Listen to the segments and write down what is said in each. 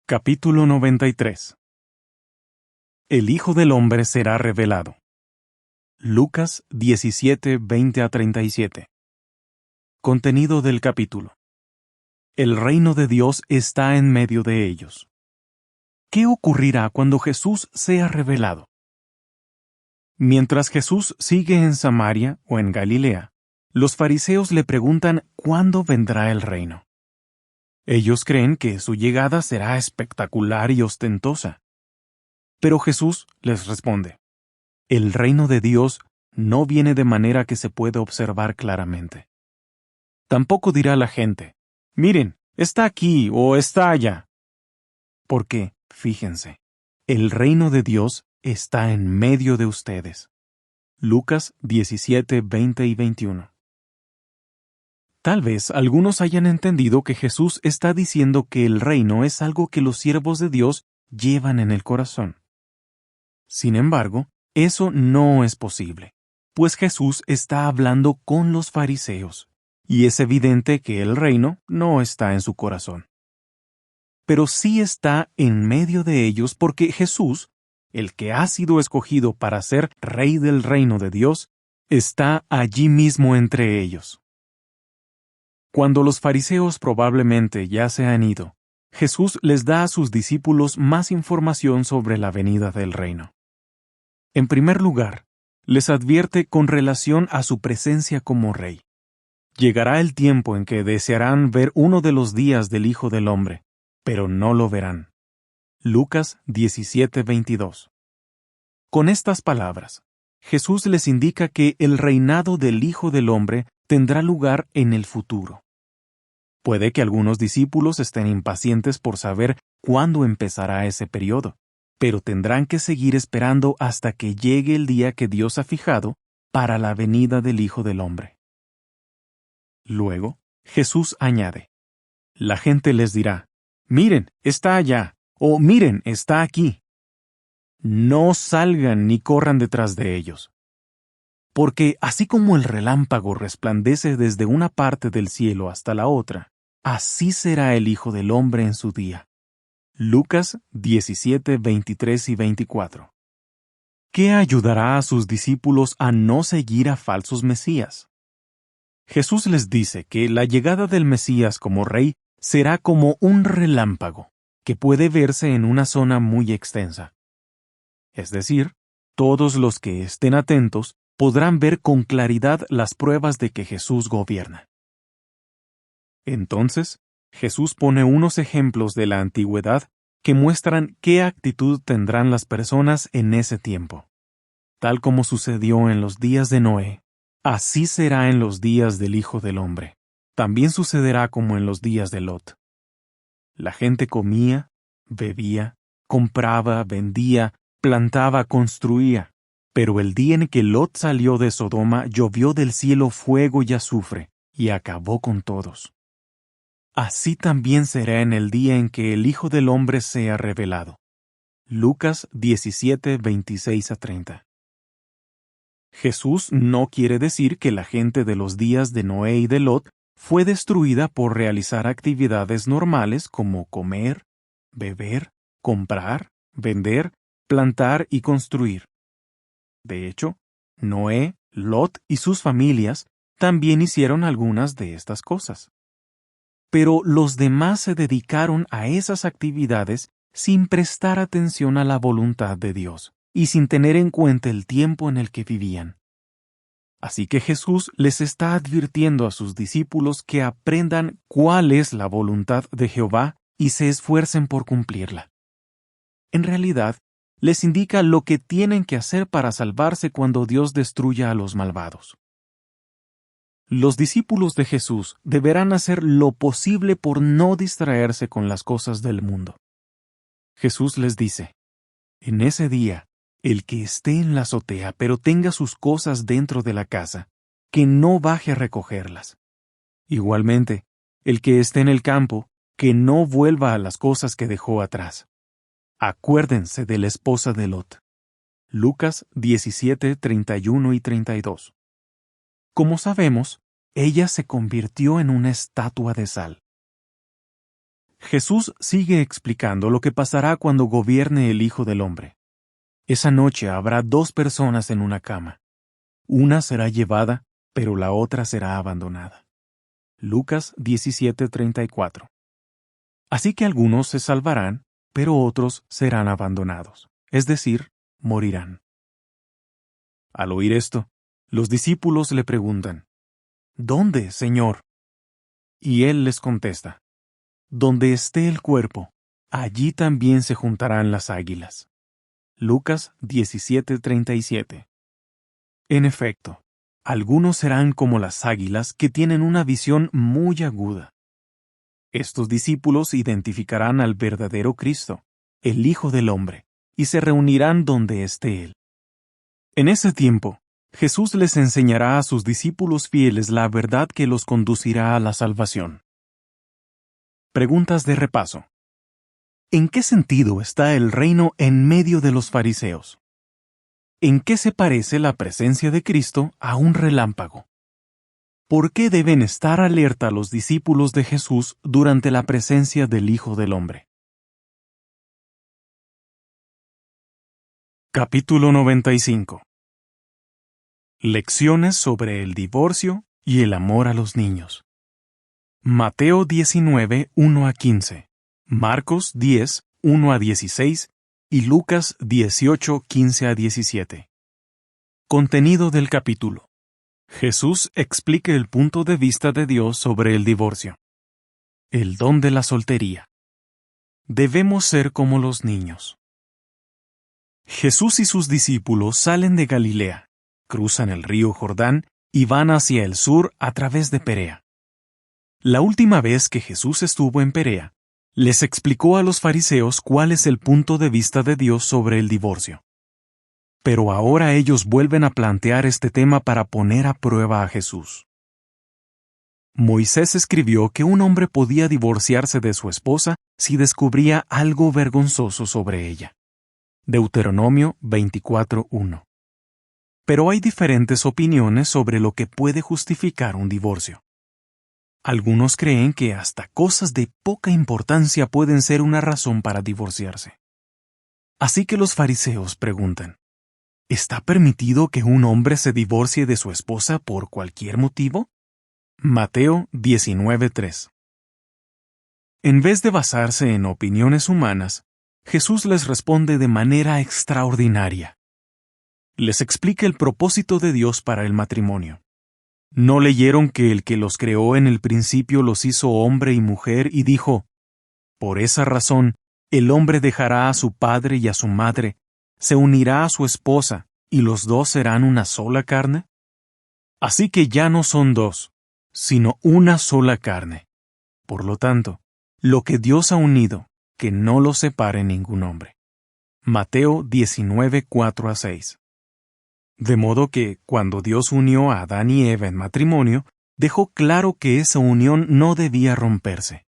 Capítulo 93. El Hijo del Hombre será revelado. Lucas 17, 20-37. Contenido del capítulo. El reino de Dios está en medio de ellos. ¿Qué ocurrirá cuando Jesús sea revelado? Mientras Jesús sigue en Samaria o en Galilea, los fariseos le preguntan cuándo vendrá el reino. Ellos creen que su llegada será espectacular y ostentosa. Pero Jesús les responde: el reino de Dios no viene de manera que se puede observar claramente. Tampoco dirá la gente: miren, está aquí o está allá. Porque, fíjense, el reino de Dios está en medio de ustedes. Lucas 17, 20 y 21. Tal vez algunos hayan entendido que Jesús está diciendo que el reino es algo que los siervos de Dios llevan en el corazón. Sin embargo, eso no es posible, pues Jesús está hablando con los fariseos, y es evidente que el reino no está en su corazón. Pero sí está en medio de ellos porque Jesús, el que ha sido escogido para ser Rey del reino de Dios, está allí mismo entre ellos. Cuando los fariseos probablemente ya se han ido, Jesús les da a sus discípulos más información sobre la venida del reino. En primer lugar, les advierte con relación a su presencia como Rey. Llegará el tiempo en que desearán ver uno de los días del Hijo del Hombre, pero no lo verán. Lucas 17, 22. Con estas palabras, Jesús les indica que el reinado del Hijo del Hombre tendrá lugar en el futuro. Puede que algunos discípulos estén impacientes por saber cuándo empezará ese periodo, pero tendrán que seguir esperando hasta que llegue el día que Dios ha fijado para la venida del Hijo del Hombre. Luego, Jesús añade: la gente les dirá: miren, está allá, o miren, está aquí. No salgan ni corran detrás de ellos. Porque así como el relámpago resplandece desde una parte del cielo hasta la otra, así será el Hijo del Hombre en su día. Lucas 17, 23 y 24. ¿Qué ayudará a sus discípulos a no seguir a falsos mesías? Jesús les dice que la llegada del Mesías como Rey será como un relámpago, que puede verse en una zona muy extensa. Es decir, todos los que estén atentos podrán ver con claridad las pruebas de que Jesús gobierna. Entonces, Jesús pone unos ejemplos de la antigüedad que muestran qué actitud tendrán las personas en ese tiempo. Tal como sucedió en los días de Noé, así será en los días del Hijo del Hombre. También sucederá como en los días de Lot. La gente comía, bebía, compraba, vendía, plantaba, construía. Pero el día en que Lot salió de Sodoma, llovió del cielo fuego y azufre, y acabó con todos. Así también será en el día en que el Hijo del Hombre sea revelado. Lucas 17, 26-30. Jesús no quiere decir que la gente de los días de Noé y de Lot fue destruida por realizar actividades normales como comer, beber, comprar, vender, plantar y construir. De hecho, Noé, Lot y sus familias también hicieron algunas de estas cosas. Pero los demás se dedicaron a esas actividades sin prestar atención a la voluntad de Dios y sin tener en cuenta el tiempo en el que vivían. Así que Jesús les está advirtiendo a sus discípulos que aprendan cuál es la voluntad de Jehová y se esfuercen por cumplirla. En realidad, les indica lo que tienen que hacer para salvarse cuando Dios destruya a los malvados. Los discípulos de Jesús deberán hacer lo posible por no distraerse con las cosas del mundo. Jesús les dice: en ese día, el que esté en la azotea pero tenga sus cosas dentro de la casa, que no baje a recogerlas. Igualmente, el que esté en el campo, que no vuelva a las cosas que dejó atrás. Acuérdense de la esposa de Lot. Lucas 17, 31 y 32. Como sabemos, ella se convirtió en una estatua de sal. Jesús sigue explicando lo que pasará cuando gobierne el Hijo del Hombre. Esa noche habrá 2 personas en una cama. Una será llevada, pero la otra será abandonada. Lucas 17:34. Así que algunos se salvarán, pero otros serán abandonados, es decir, morirán. Al oír esto, los discípulos le preguntan, ¿Dónde, Señor? Y él les contesta, Donde esté el cuerpo, allí también se juntarán las águilas. Lucas 17:37. En efecto, algunos serán como las águilas que tienen una visión muy aguda. Estos discípulos identificarán al verdadero Cristo, el Hijo del Hombre, y se reunirán donde esté Él. En ese tiempo, Jesús les enseñará a sus discípulos fieles la verdad que los conducirá a la salvación. Preguntas de repaso. ¿En qué sentido está el reino en medio de los fariseos? ¿En qué se parece la presencia de Cristo a un relámpago? ¿Por qué deben estar alerta los discípulos de Jesús durante la presencia del Hijo del Hombre? Capítulo 95. Lecciones sobre el divorcio y el amor a los niños. Mateo 19, 1 a 15, Marcos 10, 1 a 16 y Lucas 18, 15 a 17. Contenido del capítulo. Jesús explica el punto de vista de Dios sobre el divorcio. El don de la soltería. Debemos ser como los niños. Jesús y sus discípulos salen de Galilea, cruzan el río Jordán y van hacia el sur a través de Perea. La última vez que Jesús estuvo en Perea, les explicó a los fariseos cuál es el punto de vista de Dios sobre el divorcio. Pero ahora ellos vuelven a plantear este tema para poner a prueba a Jesús. Moisés escribió que un hombre podía divorciarse de su esposa si descubría algo vergonzoso sobre ella. Deuteronomio 24:1. Pero hay diferentes opiniones sobre lo que puede justificar un divorcio. Algunos creen que hasta cosas de poca importancia pueden ser una razón para divorciarse. Así que los fariseos preguntan, ¿está permitido que un hombre se divorcie de su esposa por cualquier motivo? Mateo 19:3. En vez de basarse en opiniones humanas, Jesús les responde de manera extraordinaria. Les explica el propósito de Dios para el matrimonio. ¿No leyeron que el que los creó en el principio los hizo hombre y mujer y dijo, por esa razón, el hombre dejará a su padre y a su madre, se unirá a su esposa, y los dos serán una sola carne? Así que ya no son dos, sino una sola carne. Por lo tanto, lo que Dios ha unido, que no lo separe ningún hombre. Mateo 19, 4 a 6. De modo que, cuando Dios unió a Adán y Eva en matrimonio, dejó claro que esa unión no debía romperse.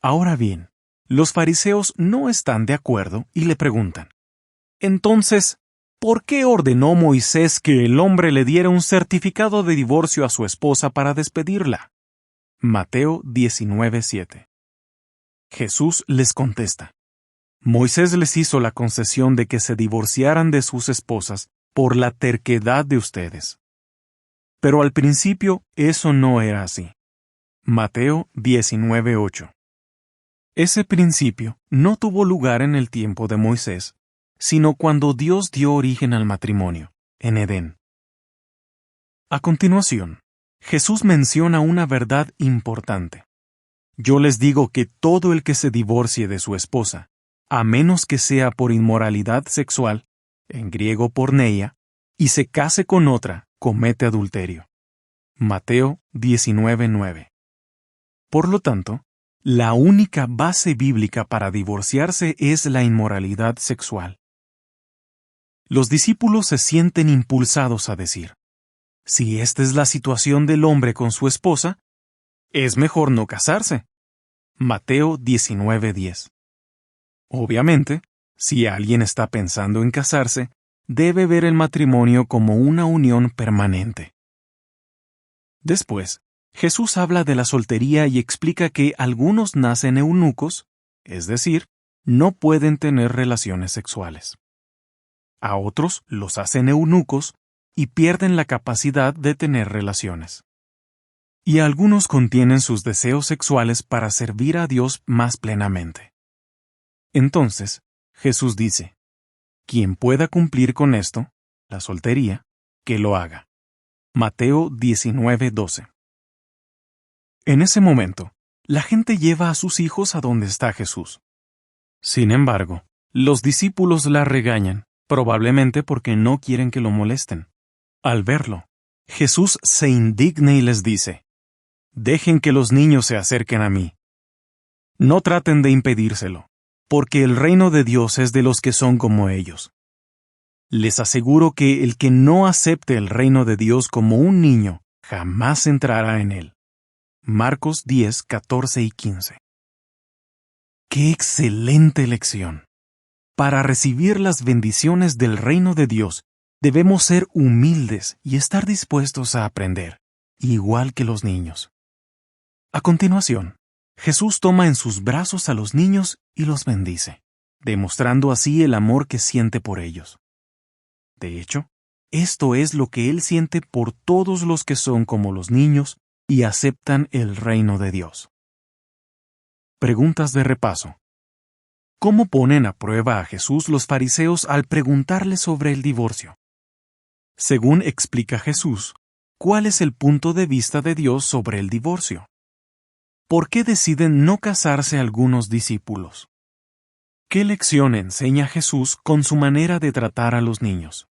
Ahora bien, los fariseos no están de acuerdo y le preguntan, entonces, ¿por qué ordenó Moisés que el hombre le diera un certificado de divorcio a su esposa para despedirla? Mateo 19, 7. Jesús les contesta, Moisés les hizo la concesión de que se divorciaran de sus esposas por la terquedad de ustedes. Pero al principio eso no era así. Mateo 19:8. Ese principio no tuvo lugar en el tiempo de Moisés, sino cuando Dios dio origen al matrimonio, en Edén. A continuación, Jesús menciona una verdad importante. Yo les digo que todo el que se divorcie de su esposa, a menos que sea por inmoralidad sexual, en griego porneia, y se case con otra, comete adulterio. Mateo 19:9. Por lo tanto, la única base bíblica para divorciarse es la inmoralidad sexual. Los discípulos se sienten impulsados a decir, si esta es la situación del hombre con su esposa, es mejor no casarse. Mateo 19:10. Obviamente, si alguien está pensando en casarse, debe ver el matrimonio como una unión permanente. Después, Jesús habla de la soltería y explica que algunos nacen eunucos, es decir, no pueden tener relaciones sexuales. A otros los hacen eunucos y pierden la capacidad de tener relaciones. Y algunos contienen sus deseos sexuales para servir a Dios más plenamente. Entonces, Jesús dice, quien pueda cumplir con esto, la soltería, que lo haga. Mateo 19:12. En ese momento, la gente lleva a sus hijos a donde está Jesús. Sin embargo, los discípulos la regañan, probablemente porque no quieren que lo molesten. Al verlo, Jesús se indigna y les dice, «Dejen que los niños se acerquen a mí. No traten de impedírselo, porque el reino de Dios es de los que son como ellos. Les aseguro que el que no acepte el reino de Dios como un niño, jamás entrará en él». Marcos 10, 14 y 15. ¡Qué excelente lección! Para recibir las bendiciones del reino de Dios, debemos ser humildes y estar dispuestos a aprender, igual que los niños. A continuación, Jesús toma en sus brazos a los niños y los bendice, demostrando así el amor que siente por ellos. De hecho, esto es lo que Él siente por todos los que son como los niños y aceptan el reino de Dios. Preguntas de repaso. ¿Cómo ponen a prueba a Jesús los fariseos al preguntarle sobre el divorcio? Según explica Jesús, ¿cuál es el punto de vista de Dios sobre el divorcio? ¿Por qué deciden no casarse algunos discípulos? ¿Qué lección enseña Jesús con su manera de tratar a los niños?